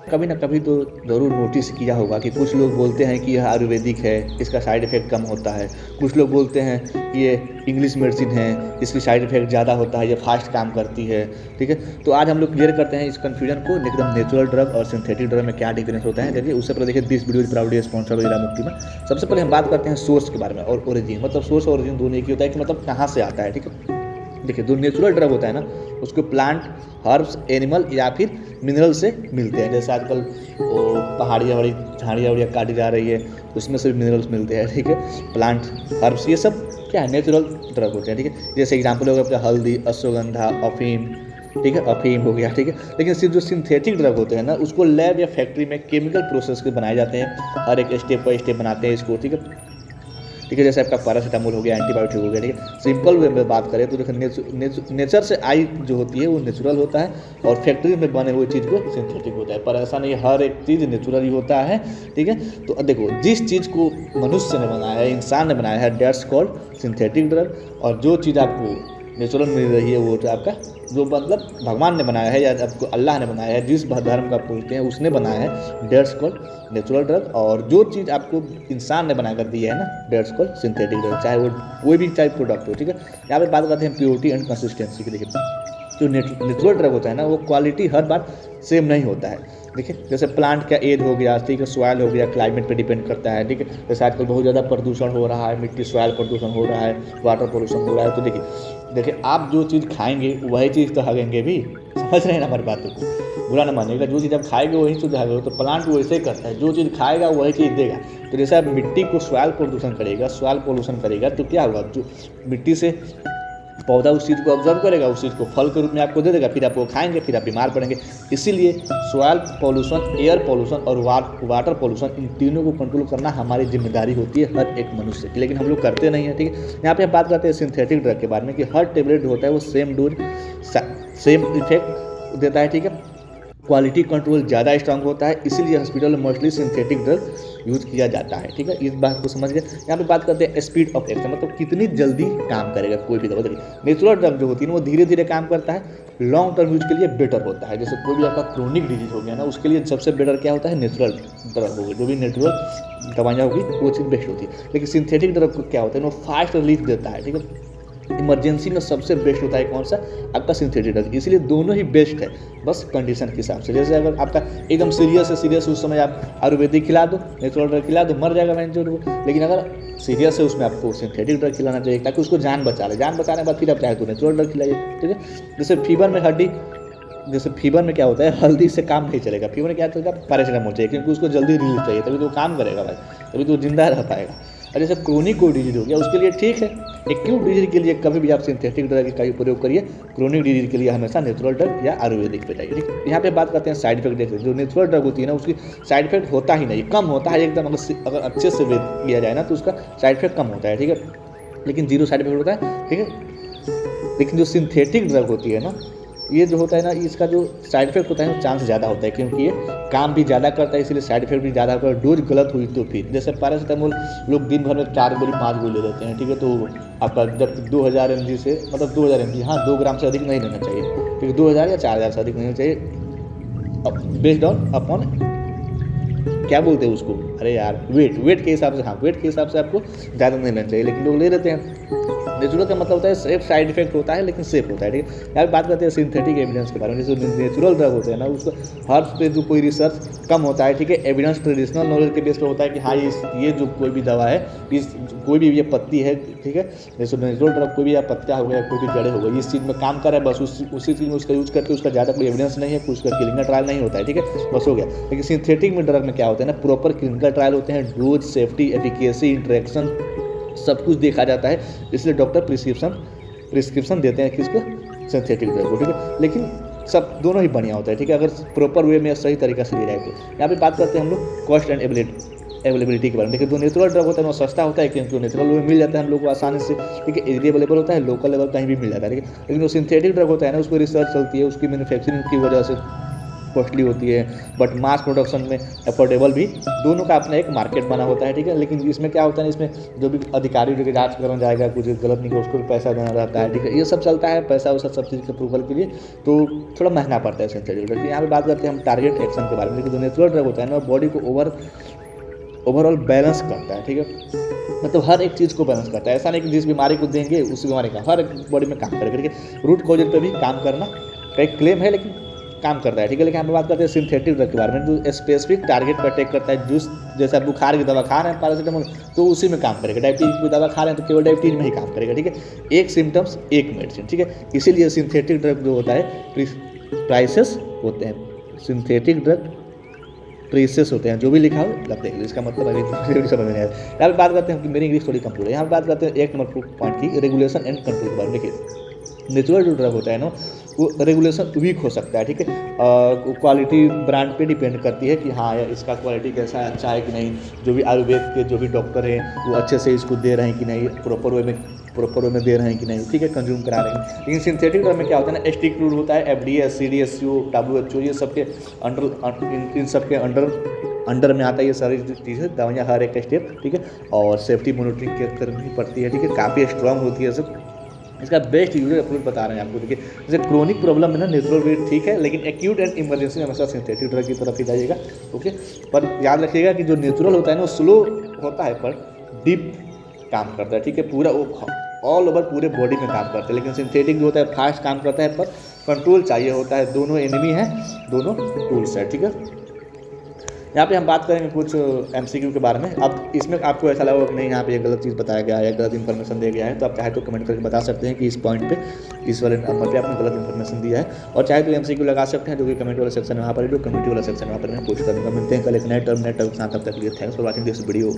कभी ना कभी तो ज़रूर नोटिस किया होगा कि कुछ लोग बोलते हैं कि यह आयुर्वेदिक है, इसका साइड इफ़ेक्ट कम होता है। कुछ लोग बोलते हैं कि ये इंग्लिश मेडिसिन है, इसकी साइड इफ़ेक्ट ज़्यादा होता है, ये फास्ट काम करती है, ठीक है। तो आज हम लोग क्लियर करते हैं इस कन्फ्यूजन को, एकदम नेचुरल ड्रग और सिंथेटिक ड्रग में क्या डिफरेंस होता है। देखिए उससे पहले देखिए this video is proudly sponsored by Hiramukti में। सबसे पहले हम बात करते हैं सोर्स के बारे में और ओरिजिन, मतलब सोर्स और ओरिजिन दोनों एक ही होता है कि मतलब कहाँ से आता है, ठीक है। देखिए जो नेचुरल ड्रग होता है ना, उसको प्लांट, हर्ब्स, एनिमल या फिर मिनरल से मिलते हैं। जैसे आजकल वो पहाड़ियाँ बड़ी झाड़ियाँ वाड़ियाँ काटी जा रही है, उसमें से मिनरल्स मिलते हैं, ठीक है। प्लांट, हर्ब्स, ये सब क्या है, नेचुरल ड्रग होते हैं, ठीक है। जैसे एग्जाम्पल हो गया आपका हल्दी, अश्वगंधा, अफीम, ठीक है, अफीम हो गया, ठीक है। लेकिन सिर्फ जो सिंथेटिक ड्रग होते हैं ना, उसको लैब या फैक्ट्री में केमिकल प्रोसेस के बनाए जाते हैं। हर एक स्टेप बाय स्टेप बनाते हैं इसको, ठीक है, ठीक है। जैसे आपका पैरासीटामोल हो गया, एंटीबायोटिक हो गया, ठीक है। सिंपल वे में बात करें तो देखो नेचर से आई जो होती है वो नेचुरल होता है और फैक्ट्री में बने हुए चीज़ को सिंथेटिक होता है। पर ऐसा नहीं, हर एक चीज़ नेचुरल ही होता है, ठीक है। तो देखो जिस चीज़ को मनुष्य ने बनाया है, इंसान ने बनाया है, डेट्स कॉल्ड सिंथेटिक ड्रग। और जो चीज़ आपको नेचुरल मिल रही है वो तो आपका जो मतलब भगवान ने बनाया है या आपको अल्लाह ने बनाया है, जिस धर्म का पूजते हैं उसने बनाया है, डेट्स कॉल्ड नेचुरल ड्रग। और जो चीज़ आपको इंसान ने बना कर दी है ना, डेट्स कॉल्ड सिंथेटिक ड्रग, चाहे वो कोई भी टाइप प्रोडक्ट हो, ठीक है। यहाँ पे बात करते हैं प्योरिटी एंड कंसिस्टेंसी की। देखिए जो नेचुरल ड्रग होता है ना, वो क्वालिटी हर बार सेम नहीं होता है। देखिए जैसे प्लांट का एज हो गया, ठीक है, सॉइल हो गया, क्लाइमेट पे डिपेंड करता है, ठीक है। जैसे आजकल बहुत ज़्यादा प्रदूषण हो रहा है, मिट्टी सॉइल प्रदूषण हो रहा है, वाटर पोल्यूशन हो रहा है। तो देखिए आप जो चीज़ खाएंगे वही चीज़ तो हगेंगे भी, समझ रहे हैं ना हमारी बातों को, बुरा ना मानिएगा। जो चीज़ आप खाएंगे वही चीज़ हगेगा, तो प्लांट वैसे ही करता है, जो चीज़ खाएगा वही चीज़ देगा। तो जैसे आप मिट्टी को सॉइल प्रदूषण करेगा, सॉइल पोल्यूशन करेगा, तो क्या होगा, जो मिट्टी से पौधा उस चीज़ को ऑब्जर्व करेगा, उस चीज़ को फल के रूप में आपको दे देगा, फिर आप वो खाएंगे, फिर आप बीमार पड़ेंगे। इसीलिए सॉइल पोल्यूशन, एयर पोल्यूशन और वाटर पोल्यूशन, इन तीनों को कंट्रोल करना हमारी जिम्मेदारी होती है हर एक मनुष्य की, लेकिन हम लोग करते नहीं हैं, ठीक है। यहाँ पे हम बात करते हैं सिंथेटिक ड्रग के बारे में कि हर टेबलेट होता है वो सेम डोज सेम इफेक्ट देता है, ठीक है। क्वालिटी कंट्रोल ज़्यादा स्ट्रांग होता है, इसीलिए हॉस्पिटल में मोस्टली सिंथेटिक ड्रग यूज़ किया जाता है, ठीक है। इस बात को समझ गए। यहाँ पे बात करते हैं स्पीड ऑफ एक्शन, मतलब कितनी जल्दी काम करेगा कोई भी दवा। देखिए नेचुरल ड्रग जो होती है ना, वो धीरे धीरे काम करता है, लॉन्ग टर्म यूज के लिए बेटर होता है। जैसे कोई भी आपका क्रोनिक डिजीज हो गया ना, उसके लिए सबसे बेटर क्या होता है, नेचुरल ड्रग होगी, जो भी नेचुरल दवाइयाँ होगी वो चीज़ बेस्ट होती है। लेकिन सिंथेटिक ड्रग को क्या होता है, वो फास्ट रिलीफ देता है, ठीक है। इमरजेंसी में सबसे बेस्ट होता है कौन सा, आपका सिंथेटिक ड्रग, इसलिए दोनों ही बेस्ट है, बस कंडीशन के हिसाब से। जैसे अगर आपका एकदम सीरियस है, सीरियस उस समय आप आयुर्वेदिक खिला दो, नेचुरल ड्रग खिला दो, मर जाएगा मैंने जो। लेकिन अगर सीरियस है उसमें आपको सिंथेटिक ड्रग खिलाना चाहिए ताकि उसको जान बचा ले, जान बचाने के बाद फिर आप चाहे तो नेचुरल ड्रग खिलाइए, ठीक है। जैसे फीवर में जैसे फीवर में क्या होता है, हल्दी से काम नहीं चलेगा, फीवर में क्या चलेगा, पैरासीटामोल चाहिए, क्योंकि उसको जल्दी रिलीफ चाहिए, तभी तो काम करेगा भाई, तभी तो जिंदा रह पाएगा। और जैसे क्रोनिक कोई डिजीज हो गया उसके लिए ठीक है, एक्यूट डिजीज के लिए कभी भी आप सिंथेटिक ड्रग का प्रयोग करिए, क्रोनिक डिजीज के लिए हमेशा नेचुरल ड्रग या आयुर्वेदिक पे जाइए, ठीक। यहाँ पे बात करते हैं साइड इफेक्ट। देखिए जो नेचुरल ड्रग होती है ना, उसकी साइड इफेक्ट होता ही नहीं, कम होता है एकदम। अगर अच्छे से लिया जाए ना तो उसका साइड इफेक्ट कम होता है, ठीक है, लेकिन जीरो साइड इफेक्ट होता है, ठीक है। लेकिन जो सिंथेटिक ड्रग होती है ना, ये जो होता है ना, इसका जो साइड इफेक्ट होता है चांस ज़्यादा होता है, क्योंकि ये काम भी ज़्यादा करता है, इसलिए साइड इफेक्ट भी ज़्यादा होता है। डोज गलत हुई तो फिर जैसे पैरासीटामोल लोग दिन भर में 4 गोली 5 गोली ले लेते हैं, ठीक है। तो आपका जब 2000 mg से, मतलब 2000 mg, हाँ 2 ग्राम से अधिक नहीं लेना चाहिए, ठीक है। 2000 या 4000 से अधिक नहीं लेना चाहिए, बेस्ड ऑन अपॉन क्या बोलते हैं उसको, अरे यार वेट के हिसाब से, हाँ वेट के हिसाब से आपको ज़्यादा नहीं लेना चाहिए, लेकिन लोग ले लेते हैं। नेचुरल का मतलब होता है सेफ, साइड इफेक्ट होता है लेकिन सेफ होता है, ठीक है। यहाँ पे बात करते हैं सिंथेटिक एविडेंस के बारे में। जैसे नेचुरल ड्रग होते हैं ना, उसको हर्ब्स पे जो कोई रिसर्च कम होता है, ठीक है। एविडेंस ट्रेडिशनल नॉलेज के बेस पे होता है कि हाँ ये जो कोई भी दवा है, इस कोई भी ये पत्ती है, ठीक है। जैसे नेचुरल ड्रग कोई भी या पत्ता हो गया, कोई भी जड़े हो गई, इस चीज़ में काम कर रहा है, बस उसी चीज़ में उसका यूज करके उसका ज़्यादा कोई एविडेंस नहीं है, कुछ उसका क्लिनिकल ट्रायल नहीं होता है, ठीक है, बस हो गया। लेकिन सिंथेटिक में ड्रग में क्या होता है ना, प्रॉपर क्लिनिकल ट्रायल होते हैं, डोज, सेफ्टी, एफिकेसी, इंटरेक्शन सब कुछ देखा जाता है, इसलिए डॉक्टर प्रिस्क्रिप्शन देते हैं किसको, सिंथेटिक ड्रग को, ठीक है। लेकिन सब दोनों ही बढ़िया होता है, ठीक है, अगर प्रॉपर वे में सही तरीका से लिया जाए तो। यहाँ पे बात करते हैं हम लोग कॉस्ट एंड अवेलेबिलिटी के बारे में। देखिए जो नेचुरल ड्रग होता है वो सस्ता होता है, क्योंकि नेचुरल में मिल जाता है हम लोग को आसानी से, ठीक है, इजीली अवेलेबल होता है, लोकल लेवल कहीं भी मिल जाता है, ठीक है। लेकिन जो सिंथेटिक ड्रग होता है ना, उसको रिसर्च चलती है, उसकी मैन्युफैक्चरिंग की वजह से कॉस्टली होती है, बट मास प्रोडक्शन में अफोर्डेबल भी, दोनों का अपना एक मार्केट बना होता है, ठीक है। लेकिन इसमें क्या होता है, इसमें जो भी अधिकारी जो जाँच करने जाएगा, कुछ गलत निकले उसको भी पैसा देना रहता है, ठीक है। ये सब चलता है, पैसा वैसा सब चीज़ के अप्रूवल के लिए, तो थोड़ा महंगा पड़ता है सिंथेटिक ड्रग। यहाँ पे बात करते हैं हम टारगेट एक्शन के बारे में। देखिए जो नेचुरल ड्रग होता है ना, बॉडी को ओवरऑल बैलेंस करता है, ठीक है। मतलब हर एक चीज़ को बैलेंस करता है। ऐसा नहीं कि जिस बीमारी को देंगे उस बीमारी का हर एक बॉडी में काम करेगा, ठीक है। रूट कॉज पे भी काम करना का एक क्लेम है, लेकिन काम करता है, ठीक है। लेकिन हम बात करते हैं सिंथेटिक ड्रग के बारे में, जो स्पेसिफिक टारगेट पर अटैक करता है। जूस जैसे आप बुखार की दवा खा रहे हैं पैरासीटामोल, तो उसी में काम करेगा। डायबिटीज की दवा खा रहे हैं तो केवल डायबिटीज में ही काम करेगा, ठीक है। एक सिम्टम्स एक मेडिसिन, ठीक है। इसीलिए सिंथेटिक ड्रग जो होता है प्राइसेस होते हैं, सिंथेटिक ड्रग प्रेसेस होते हैं, जो भी लिखा हो आप देख लो, इसका मतलब अभी समझ में नहीं आया। यहाँ पे बात करते हैं कि मेरी इंग्लिश थोड़ी कमजोर है। यहाँ पे बात करते हैं 1 नंबर पॉइंट की, रेगुलेशन एंड कंट्रोल के बारे में। देखिए नेचुरल जो ड्रग होता है ना, वो रेगुलेशन वीक हो सकता है, ठीक है। क्वालिटी ब्रांड पे डिपेंड करती है कि हाँ यार इसका क्वालिटी कैसा है, अच्छा है कि नहीं। जो भी आयुर्वेद के जो भी डॉक्टर हैं वो अच्छे से इसको दे रहे हैं कि नहीं, प्रॉपर वे में दे रहे हैं कि नहीं, ठीक है, कंज्यूम करा रहे हैं। लेकिन सिंथेटिक ड्रग में क्या होता है ना, स्ट्रिक्ट रूल होता है, FDA, CDSU, WHO, ये सबके अंडर, इन सबके अंडर में आता है ये सारी चीज़ें, दवाइयाँ हर एक स्टेप, ठीक है। और सेफ्टी मॉनिटरिंग करनी पड़ती है, ठीक है, काफ़ी स्ट्रांग होती है सब। इसका बेस्ट यूजर अप्रोच बता रहे हैं आपको। देखिए जैसे क्रोनिक प्रॉब्लम में ना नेचुरल वे ठीक है, लेकिन एक्यूट एंड इमरजेंसी में हमेशा सिंथेटिक ड्रग की तरफ ही जाइएगा, ओके। पर याद रखिएगा कि जो नेचुरल होता है ना वो स्लो होता है पर डीप काम करता है, ठीक है। पूरा वो ऑल ओवर पूरे बॉडी में काम करता है। लेकिन सिंथेटिक जो होता है फास्ट काम करता है, पर कंट्रोल चाहिए होता है। दोनों एनिमी हैं, दोनों टूल्स है, ठीक है। यहाँ पे हम बात करेंगे कुछ MCQ के बारे में। अब इसमें आपको ऐसा लगा कि नहीं यहाँ पे ये गलत चीज़ बताया गया है, गलत इन्फॉर्मेशन दिया गया है, तो आप चाहे तो कमेंट करके बता सकते हैं कि इस पॉइंट पे, इस वाले नंबर पे आपने गलत इन्फॉर्मेशन दिया है। और चाहे तो MCQ लगा सकते हैं, जो कि कमेंट वाला सेक्शन है वहाँ पर, जो कमेंट वाला सेक्शन वहाँ पर मैं पोस्ट कर दूँगा। मिलते हैं कल एक नए टर्म के साथ, तब तक के लिए thanks for watching this video.